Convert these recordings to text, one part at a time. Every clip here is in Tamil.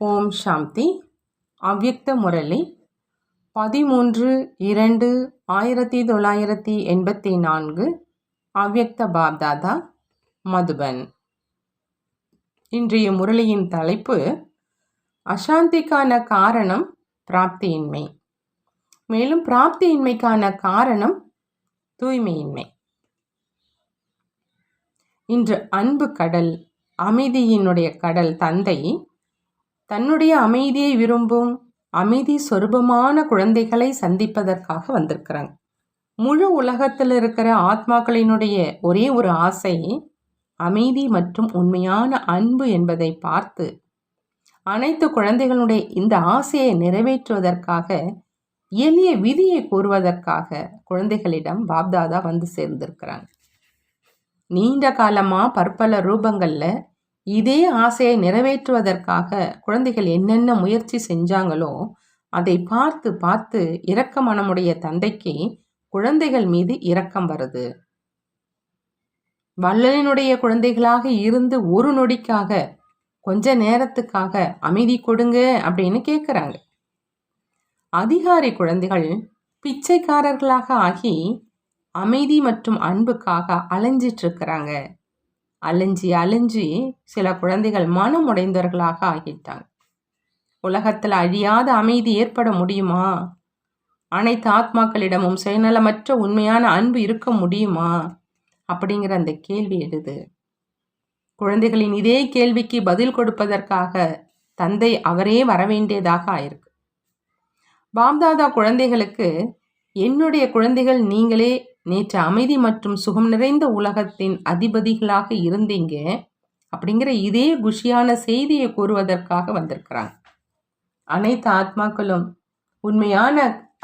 ஓம் சாந்தி. அவ்யக்த முரளி 13/2/1984. அவ்யக்த பாப்தாதா, மதுபன். இன்றைய முரளியின் தலைப்பு அசாந்திக்கான காரணம் பிராப்தியின்மை, மேலும் பிராப்தியின்மைக்கான காரணம் தூய்மையின்மை. இன்று அன்பு கடல், அமைதியினுடைய கடல் தந்தை தன்னுடைய அமைதியை விரும்பும் அமைதி சொரூபமான குழந்தைகளை சந்திப்பதற்காக வந்திருக்கிறாங்க. முழு உலகத்தில் இருக்கிற ஆத்மாக்களினுடைய ஒரே ஒரு ஆசை அமைதி மற்றும் உண்மையான அன்பு என்பதை பார்த்து அனைத்து குழந்தைகளுடைய இந்த ஆசையை நிறைவேற்றுவதற்காக எளிய விதியை கூறுவதற்காக குழந்தைகளிடம் பாப்தாதா வந்து சேர்ந்திருக்கிறாங்க. நீண்ட காலமா பற்பல ரூபங்கள்ல இதே ஆசையை நிறைவேற்றுவதற்காக குழந்தைகள் என்னென்ன முயற்சி செஞ்சாங்களோ அதை பார்த்து பார்த்து இரக்க மனமுடைய தந்தைக்கு குழந்தைகள் மீது இரக்கம் வருது. வள்ளலினுடைய குழந்தைகளாக இருந்து ஒரு நொடிக்காக கொஞ்ச நேரத்துக்காக அமைதி கொடுங்க அப்படின்னு கேட்குறாங்க. அதிகாரி குழந்தைகள் பிச்சைக்காரர்களாக ஆகி அமைதி மற்றும் அன்புக்காக அலைஞ்சிட்டு இருக்கிறாங்க. அலைஞ்சி சில குழந்தைகள் மனம் உடைந்தவர்களாக ஆகிட்டாங்க. உலகத்தில் அழியாத அமைதி ஏற்பட முடியுமா? அனைத்து ஆத்மாக்களிடமும் சுயநலமற்ற உண்மையான அன்பு இருக்க முடியுமா அப்படிங்கிற அந்த கேள்வி எழுது. குழந்தைகளின் இதே கேள்விக்கு பதில் கொடுப்பதற்காக தந்தை அவரே வரவேண்டியதாக ஆயிருக்கு. பாப்தாதா குழந்தைகளுக்கு, என்னுடைய குழந்தைகள் நீங்களே நேற்று அமைதி மற்றும் சுகம் நிறைந்த உலகத்தின் அதிபதிகளாக இருந்தீங்க அப்படிங்கிற இதே குஷியான செய்தியை கூறுவதற்காக வந்திருக்கிறாங்க. அனைத்து ஆத்மாக்களும் உண்மையான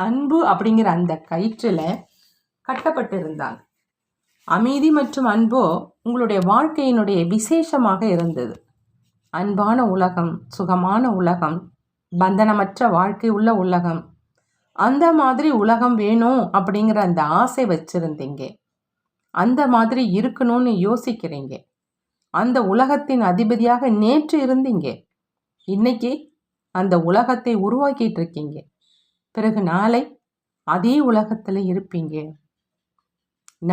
அன்பு அப்படிங்கிற அந்த கயிற்றில் கட்டப்பட்டு இருந்தாங்க. அமைதி மற்றும் அன்போ உங்களுடைய வாழ்க்கையினுடைய விசேஷமாக இருந்தது. அன்பான உலகம், சுகமான உலகம், பந்தனமற்ற வாழ்க்கை உள்ள உலகம், அந்த மாதிரி உலகம் வேணும் அப்படிங்கிற அந்த ஆசை வச்சிருந்தீங்க. அந்த மாதிரி இருக்கணும்னு யோசிக்கிறீங்க. அந்த உலகத்தின் அதிபதியாக நேற்று இருந்தீங்க. இன்னைக்கு அந்த உலகத்தை உருவாக்கிட்டு இருக்கீங்க. பிறகு நாளை அதே உலகத்தில் இருப்பீங்க.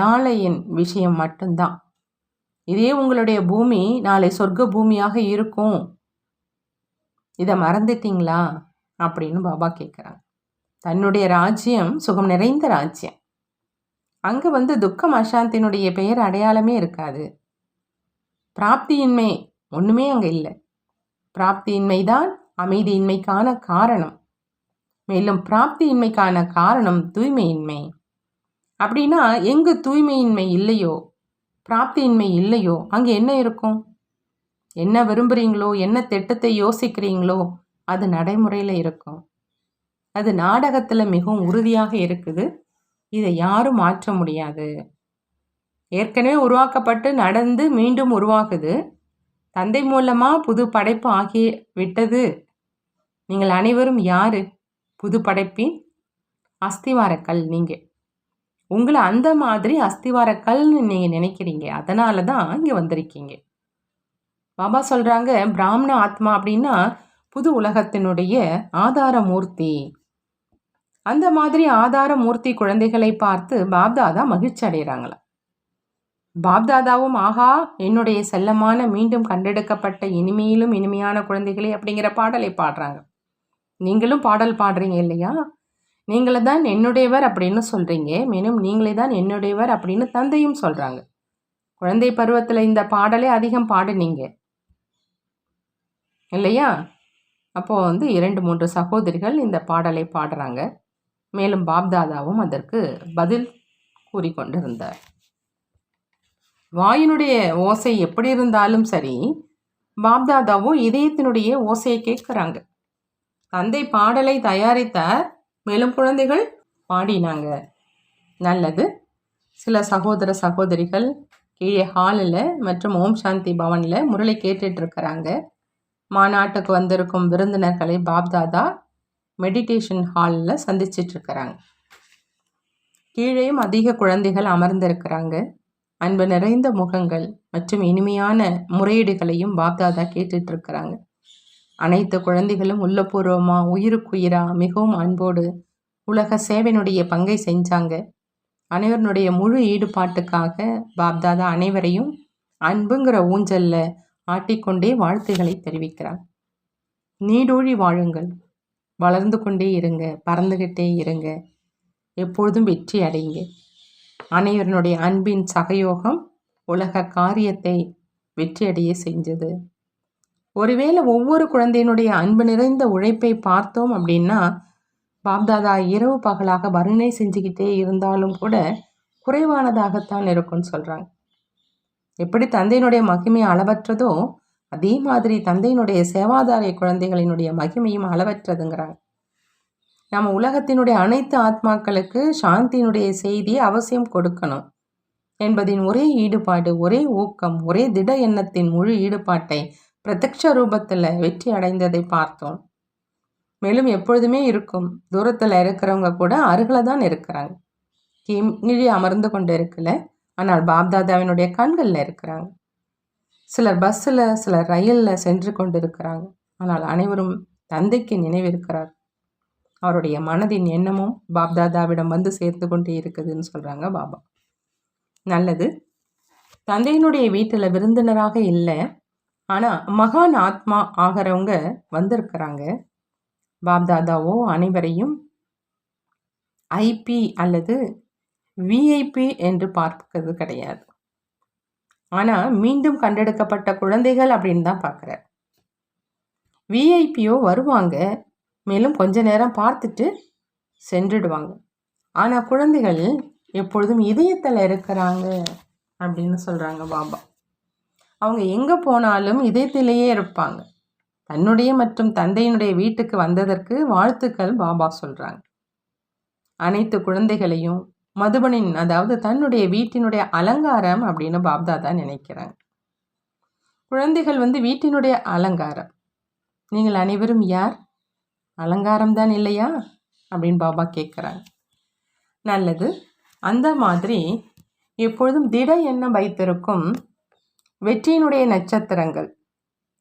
நாளையின் விஷயம் மட்டும்தான். இதே உங்களுடைய பூமி நாளை சொர்க்க பூமியாக இருக்கும். இதை மறந்துட்டீங்களா அப்படின்னு பாபா கேட்குறாங்க. தன்னுடைய ராஜ்யம் சுகம் நிறைந்த ராஜ்யம். அங்கே துக்கம் அசாந்தினுடைய பெயர் அடையாளமே இருக்காது. பிராப்தியின்மை ஒன்றுமே அங்கே இல்லை. பிராப்தியின்மை தான் அமைதியின்மைக்கான காரணம். மேலும் பிராப்தியின்மைக்கான காரணம் தூய்மையின்மை. அப்படின்னா எங்கு தூய்மையின்மை இல்லையோ, பிராப்தியின்மை இல்லையோ, அங்கே என்ன இருக்கும்? என்ன விரும்புகிறீங்களோ, என்ன திட்டத்தை யோசிக்கிறீங்களோ அது நடைமுறையில் இருக்கும். அது நாடகத்தில் மிகவும் உறுதியாக இருக்குது. இதை யாரும் மாற்ற முடியாது. ஏற்கனவே உருவாக்கப்பட்டு நடந்து மீண்டும் உருவாகுது. தந்தை மூலமாக புது படைப்பு ஆகி விட்டது. நீங்கள் அனைவரும் யாரு? புது படைப்பின் அஸ்திவாரக்கல். நீங்கள் உங்களை அந்த மாதிரி அஸ்திவாரக்கல்னு நீங்கள் நினைக்கிறீங்க. அதனால தான் இங்கே வந்திருக்கீங்க. பாபா சொல்கிறாங்க, பிராமண ஆத்மா அப்படின்னா புது உலகத்தினுடைய ஆதார மூர்த்தி. அந்த மாதிரி ஆதார மூர்த்தி குழந்தைகளை பார்த்து பாப்தாதா மகிழ்ச்சி அடைகிறாங்களா. பாப்தாதாவும் ஆஹா, என்னுடைய செல்லமான மீண்டும் கண்டெடுக்கப்பட்ட இனிமையிலும் இனிமையான குழந்தைகளே அப்படிங்கிற பாடலை பாடுறாங்க. நீங்களும் பாடல் பாடுறீங்க இல்லையா? நீங்களே தான் என்னுடையவர் அப்படின்னு சொல்கிறீங்க. மேலும் நீங்களே தான் என்னுடையவர் அப்படின்னு தந்தையும் சொல்கிறாங்க. குழந்தை பருவத்தில் இந்த பாடலை அதிகம் பாடுனீங்க இல்லையா? அப்போது 2-3 சகோதரிகள் இந்த பாடலை பாடுறாங்க. மேலும் பாப்தாதாவும் அதற்கு பதில் கூறிக்கொண்டிருந்தார். வாயினுடைய ஓசை எப்படி இருந்தாலும் சரி, பாப்தாதாவும் இதயத்தினுடைய ஓசையை கேட்குறாங்க. தந்தை பாடலை தயாரித்தார், மேலும் குழந்தைகள் பாடினாங்க. நல்லது. சில சகோதர சகோதரிகள் கீழே ஹாலில் மற்றும் ஓம் சாந்தி பவனில் முரளி கேட்டுட்ருக்கிறாங்க. மாநாட்டுக்கு வந்திருக்கும் விருந்தினர்களை பாப்தாதா மெடிடேஷன் ஹாலில் சந்திச்சிட்ருக்கிறாங்க. கீழேயும் அதிக குழந்தைகள் அமர்ந்திருக்கிறாங்க. அன்பு நிறைந்த முகங்கள் மற்றும் இனிமையான முறையீடுகளையும் பாப்தாதா கேட்டுட்ருக்கிறாங்க. அனைத்து குழந்தைகளும் உள்ளபூர்வமாக உயிருக்குயிராக மிகவும் அன்போடு உலக சேவையினுடைய பங்கை செஞ்சாங்க. அனைவருடைய முழு ஈடுபாட்டுக்காக பாப்தாதா அனைவரையும் அன்புங்கிற ஊஞ்சல்ல ஆட்டிக்கொண்டே வாழ்த்துக்களை தெரிவிக்கிறார். நீடூழி வாழுங்கள், வளர்ந்து கொண்டே இருங்க, பறந்துகிட்டே இருங்க, எப்பொழுதும் வெற்றி அடைங்க. அனைவருடைய அன்பின் சகயோகம் உலக காரியத்தை வெற்றியடைய செஞ்சது. ஒருவேளை ஒவ்வொரு குழந்தையினுடைய அன்பு நிறைந்த உழைப்பை பார்த்தோம் அப்படின்னா பாப்தாதா இரவு பகலாக வர்ணனை செஞ்சுக்கிட்டே இருந்தாலும் கூட குறைவானதாகத்தான் இருக்கும்னு சொல்கிறாங்க. எப்படி தந்தையினுடைய மகிமை அளவற்றதோ அதே மாதிரி தந்தையினுடைய சேவாதார குழந்தைகளினுடைய மகிமையும் அளவற்றதுங்கிறாங்க. நம்ம உலகத்தினுடைய அனைத்து ஆத்மாக்களுக்கு சாந்தியினுடைய செய்தியை அவசியம் கொடுக்கணும் என்பதின் ஒரே ஈடுபாடு, ஒரே ஊக்கம், ஒரே திட எண்ணத்தின் முழு ஈடுபாட்டை பிரத்யக்ஷ ரூபத்தில் வெற்றி அடைந்ததை பார்த்தோம். மேலும் எப்பொழுதுமே இருக்கும். தூரத்தில் இருக்கிறவங்க கூட அருகில் தான் இருக்கிறாங்க. கீழே அமர்ந்து கொண்டு இருக்கல, ஆனால் பாப்தாதாவினுடைய கண்களில் இருக்கிறாங்க. சிலர் பஸ்ஸில், சிலர் ரயிலில் சென்று கொண்டு இருக்கிறாங்க. ஆனால் அனைவரும் தந்தைக்கு நினைவிருக்கிறார். அவருடைய மனதின் எண்ணமும் பாப்தாதாவிடம் வந்து சேர்த்து கொண்டே இருக்குதுன்னு சொல்கிறாங்க பாபா. நல்லது. தந்தையினுடைய வீட்டில் விருந்தினராக இல்லை, ஆனால் மகான் ஆத்மா ஆகிறவங்க வந்திருக்கிறாங்க. பாப்தாதாவோ அனைவரையும் ஐபி அல்லது விஐபி என்று பார்க்கிறது கிடையாது. ஆனால் மீண்டும் கண்டெடுக்கப்பட்ட குழந்தைகள் அப்படின்னு தான் பார்க்குறார். விஐபியோ வருவாங்க, மேலும் கொஞ்ச நேரம் பார்த்துட்டு சென்றுடுவாங்க. ஆனால் குழந்தைகள் எப்பொழுதும் இதயத்தில் இருக்கிறாங்க அப்படின்னு சொல்கிறாங்க பாபா. அவங்க எங்கே போனாலும் இதயத்திலேயே இருப்பாங்க. தன்னுடைய மற்றும் தந்தையினுடைய வீட்டுக்கு வந்ததற்கு வாழ்த்துக்கள் பாபா சொல்கிறாங்க. அனைத்து குழந்தைகளையும் மதுபனின், அதாவது தன்னுடைய வீட்டினுடைய அலங்காரம் அப்படின்னு பாப்தாதா நினைக்கிறாங்க. குழந்தைகள் வீட்டினுடைய அலங்காரம். நீங்கள் அனைவரும் யார்? அலங்காரம் தான் இல்லையா அப்படின்னு பாபா கேட்குறாங்க. நல்லது. அந்த மாதிரி எப்பொழுதும் திட எண்ணம் வைத்திருக்கும் வெற்றியினுடைய நட்சத்திரங்கள்,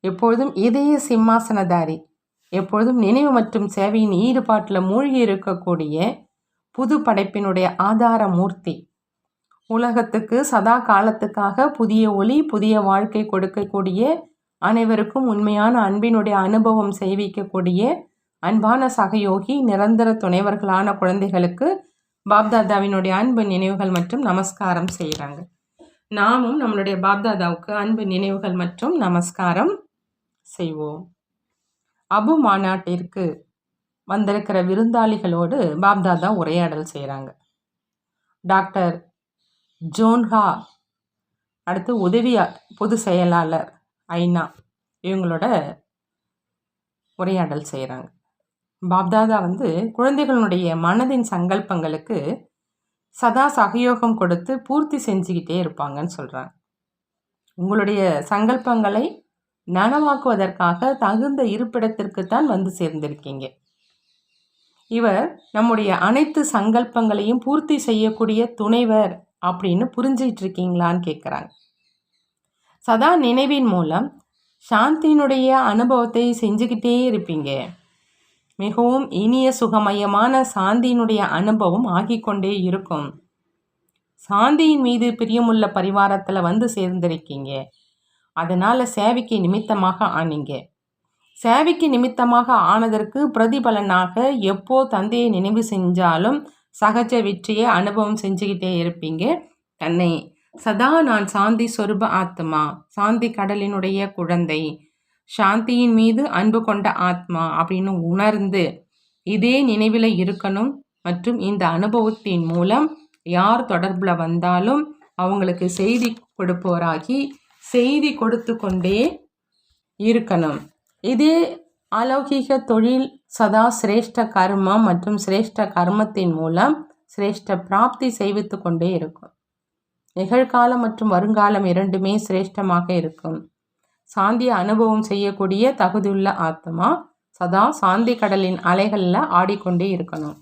எப்பொழுதும் இதய சிம்மாசனதாரி, எப்பொழுதும் நினைவு மற்றும் சேவையின் ஈடுபாட்டில் மூழ்கி இருக்கக்கூடிய புது படைப்பினுடைய ஆதார மூர்த்தி, உலகத்துக்கு சதா காலத்துக்காக புதிய ஒளி, புதிய வாழ்க்கை கொடுக்கக்கூடிய, அனைவருக்கும் உண்மையான அன்பினுடைய அனுபவம் செய்விக்கக்கூடிய அன்பான சகயோகி, நிரந்தர துணைவர்களான குழந்தைகளுக்கு பாப்தாதாவினுடைய அன்பு நினைவுகள் மற்றும் நமஸ்காரம் செய்கிறாங்க. நாமும் நம்மளுடைய பாப்தாதாவுக்கு அன்பு நினைவுகள் மற்றும் நமஸ்காரம் செய்வோம். அபு மாநாட்டிற்கு வந்திருக்கிற விருந்தாளிகளோடு பாப்தாதா உரையாடல் செய்கிறாங்க. டாக்டர் ஜோன்ஹா, அடுத்து உதவி பொது செயலாளர் ஐனா, இவங்களோட உரையாடல் செய்கிறாங்க. பாப்தாதா குழந்தைகளுடைய மனதின் சங்கல்பங்களுக்கு சதா சகயோகம் கொடுத்து பூர்த்தி செஞ்சுக்கிட்டே இருப்பாங்கன்னு சொல்கிறாங்க. உங்களுடைய சங்கல்பங்களை நனவாக்குவதற்காக தகுந்த இருப்பிடத்திற்குத்தான் சேர்ந்திருக்கீங்க. இவர் நம்முடைய அனைத்து சங்கல்பங்களையும் பூர்த்தி செய்யக்கூடிய துணைவர் அப்படின்னு புரிஞ்சிட்டு இருக்கீங்களான்னு கேட்குறாங்க. சதா நினைவின் மூலம் சாந்தியினுடைய அனுபவத்தை செஞ்சுக்கிட்டே இருப்பீங்க. மிகவும் இனிய சுகமயமான சாந்தியினுடைய அனுபவம் ஆகிக்கொண்டே இருக்கும். சாந்தியின் மீது பிரியமுள்ள பரிவாரத்தில் சேர்ந்திருக்கீங்க. அதனால் சேவைக்கு நிமித்தமாக ஆனீங்க. சேவைக்கு நிமித்தமாக ஆனதற்கு பிரதிபலனாக எப்போ தந்தையை நினைவு செஞ்சாலும் சகஜ வெற்றியை அனுபவம் செஞ்சுக்கிட்டே இருப்பீங்க. தன்னை சதா நான் சாந்தி சொரூப ஆத்மா, சாந்தி கடலினுடைய குழந்தை, சாந்தியின் மீது அன்பு கொண்ட ஆத்மா அப்படின்னு உணர்ந்து இதே நினைவில் இருக்கணும். மற்றும் இந்த அனுபவத்தின் மூலம் யார் தொடர்பில் வந்தாலும் அவங்களுக்கு செய்தி கொடுப்போராகி செய்தி கொடுத்து கொண்டே இருக்கணும். இதே அலௌகிக தொழில் சதா சிரேஷ்ட கர்மம் மற்றும் சிரேஷ்ட கர்மத்தின் மூலம் சிரேஷ்ட பிராப்தி செய்வித்து கொண்டே இருக்கும். நிகழ்காலம் மற்றும் வருங்காலம் இரண்டுமே சிரேஷ்டமாக இருக்கும். சாந்திய அனுபவம் செய்யக்கூடிய தகுதியுள்ள ஆத்மா சதா சாந்தி கடலின் அலைகளில் ஆடிக்கொண்டே இருக்கணும்.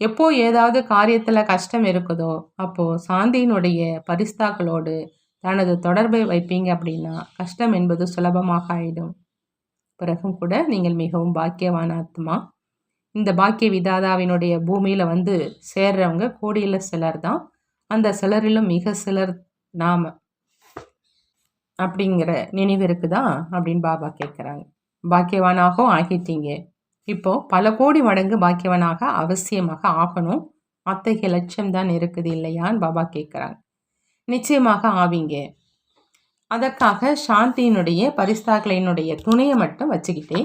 எப்போ ஏதாவது காரியத்தில் கஷ்டம் இருக்குதோ அப்போது சாந்தியினுடைய பரிஸ்தாக்களோடு தனது தொடர்பை வைப்பீங்க அப்படின்னா கஷ்டம் என்பது சுலபமாக ஆயிடும். பிறகும் கூட நீங்கள் மிகவும் பாக்கியவான ஆத்மா. இந்த பாக்கிய விதாதாவினுடைய பூமியில் வந்து சேர்றவங்க கோடியில் சிலர் தான். அந்த சிலரிலும் மிக சிலர் நாம அப்படிங்கிற நினைவு இருக்குதா அப்படின்னு பாபா கேட்குறாங்க. பாக்கியவானாகவும் ஆகிட்டீங்க. இப்போ பல கோடி மடங்கு பாக்கியவனாக அவசியமாக ஆகணும். அத்தகைய லட்சியம் தான் இருக்குது இல்லையான்னு பாபா கேட்குறாங்க. நிச்சயமாக ஆவீங்க. அதற்காக சாந்தியினுடைய பரிஸ்தாக்களினுடைய துணையை மட்டும் வச்சுக்கிட்டே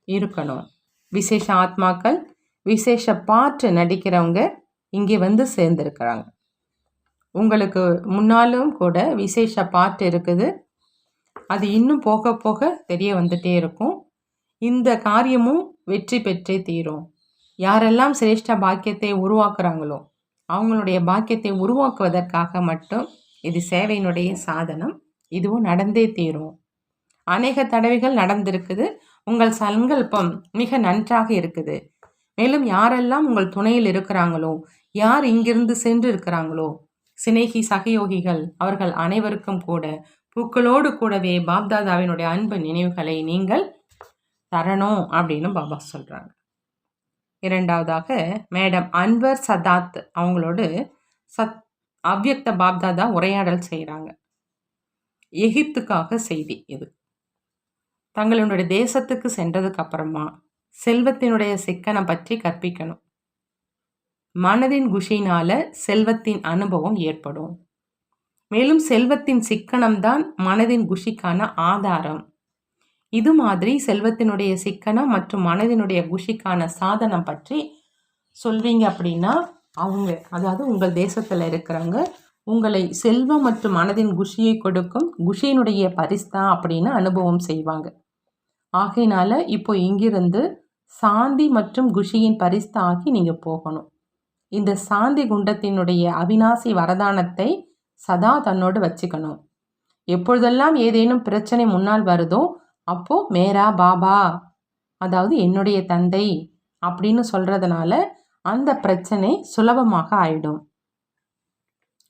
இருக்கணும். விசேஷ ஆத்மாக்கள், விசேஷ பாட்டு நடிக்கிறவங்க இங்கே வந்து சேர்ந்துருக்கிறாங்க. உங்களுக்கு முன்னாலும் கூட விசேஷ பாட்டு இருக்குது. அது இன்னும் போக போக தெரிய வந்துட்டே இருக்கும். இந்த காரியமும் வெற்றி பெற்றே தீரும். யாரெல்லாம் சிரேஷ்ட பாக்கியத்தை உருவாக்குறாங்களோ அவங்களுடைய பாக்கியத்தை உருவாக்குவதற்காக மட்டும் இது சேவையினுடைய சாதனம். இதுவும் நடந்தே தீரும். அநேக தடவைகள் நடந்திருக்குது. உங்கள் சங்கல்பம் மிக நன்றாக இருக்குது. மேலும் யாரெல்லாம் உங்கள் துணையில் இருக்கிறாங்களோ, யார் இங்கிருந்து சென்று இருக்கிறாங்களோ, சிநேகி சகயோகிகள், அவர்கள் அனைவருக்கும் கூட பூக்களோடு கூடவே பாப்தாதாவினுடைய அன்பு நினைவுகளை நீங்கள் தரணும் அப்படின்னு பாபா சொல்கிறாங்க. இரண்டாவதாக மேடம் அன்வர் சதாத் அவங்களோடு அவ்யக்த பாப்தாதா உரையாடல் செய்கிறாங்க. எகிப்துக்காக செய்தி இது. தங்களுடைய தேசத்துக்கு சென்றதுக்கு அப்புறமா செல்வத்தினுடைய சிக்கனை பற்றி கற்பிக்கணும். மனதின் குஷினால செல்வத்தின் அனுபவம் ஏற்படும். மேலும் செல்வத்தின் சிக்கனம்தான் மனதின் குஷிக்கான ஆதாரம். இது மாதிரி செல்வத்தினுடைய சிக்கனம் மற்றும் மனதினுடைய குஷிக்கான சாதனம் பற்றி சொல்வீங்க அப்படின்னா அவங்க, அதாவது உங்கள் தேசத்தில் இருக்கிறவங்க, உங்களை செல்வம் மற்றும் மனதின் குஷியை கொடுக்கும் குஷியினுடைய பரிஸ்தா அப்படின்னு அனுபவம் செய்வாங்க. ஆகையினால இப்போ இங்கிருந்து சாந்தி மற்றும் குஷியின் பரிஸ்தா ஆகி நீங்கள் போகணும். இந்த சாந்தி குண்டத்தினுடைய அவிநாசி வரதானத்தை சதா தன்னோடு வச்சுக்கணும். எப்பொழுதெல்லாம் ஏதேனும் பிரச்சனை முன்னால் வருதோ அப்போ மேரா பாபா, அதாவது என்னுடைய தந்தை அப்படின்னு சொல்றதுனால அந்த பிரச்சனை சுலபமாக ஆயிடும்.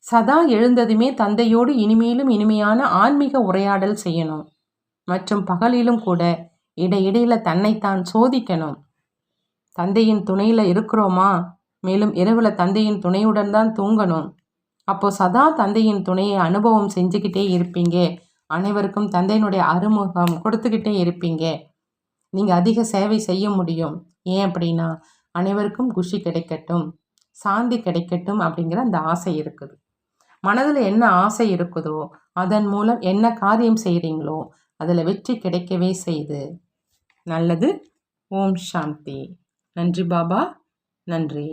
சதா எழுந்ததுமே தந்தையோடு இனிமேலும் இனிமையான ஆன்மீக உரையாடல் செய்யணும். மற்றும் பகலிலும் கூட இடையிடையில தன்னைத்தான் சோதிக்கணும். தந்தையின் துணையில் இருக்கிறோமா? மேலும் இரவுல தந்தையின் துணையுடன் தான் தூங்கணும். அப்போ சதா தந்தையின் துணையை அனுபவம் செஞ்சுக்கிட்டே இருப்பீங்க. அனைவருக்கும் தந்தையினுடைய அறிமுகம் கொடுத்துக்கிட்டே இருப்பீங்க. நீங்கள் அதிக சேவை செய்ய முடியும். ஏன் அப்படின்னா அனைவருக்கும் குஷி கிடைக்கட்டும், சாந்தி கிடைக்கட்டும் அப்படிங்கிற அந்த ஆசை இருக்குது. மனதில் என்ன ஆசை இருக்குதோ அதன் மூலம் என்ன காரியம் செய்கிறீங்களோ அதில் வெற்றி கிடைக்கவே செய்யுது. நல்லது. ஓம் சாந்தி. நன்றி பாபா. நன்றி.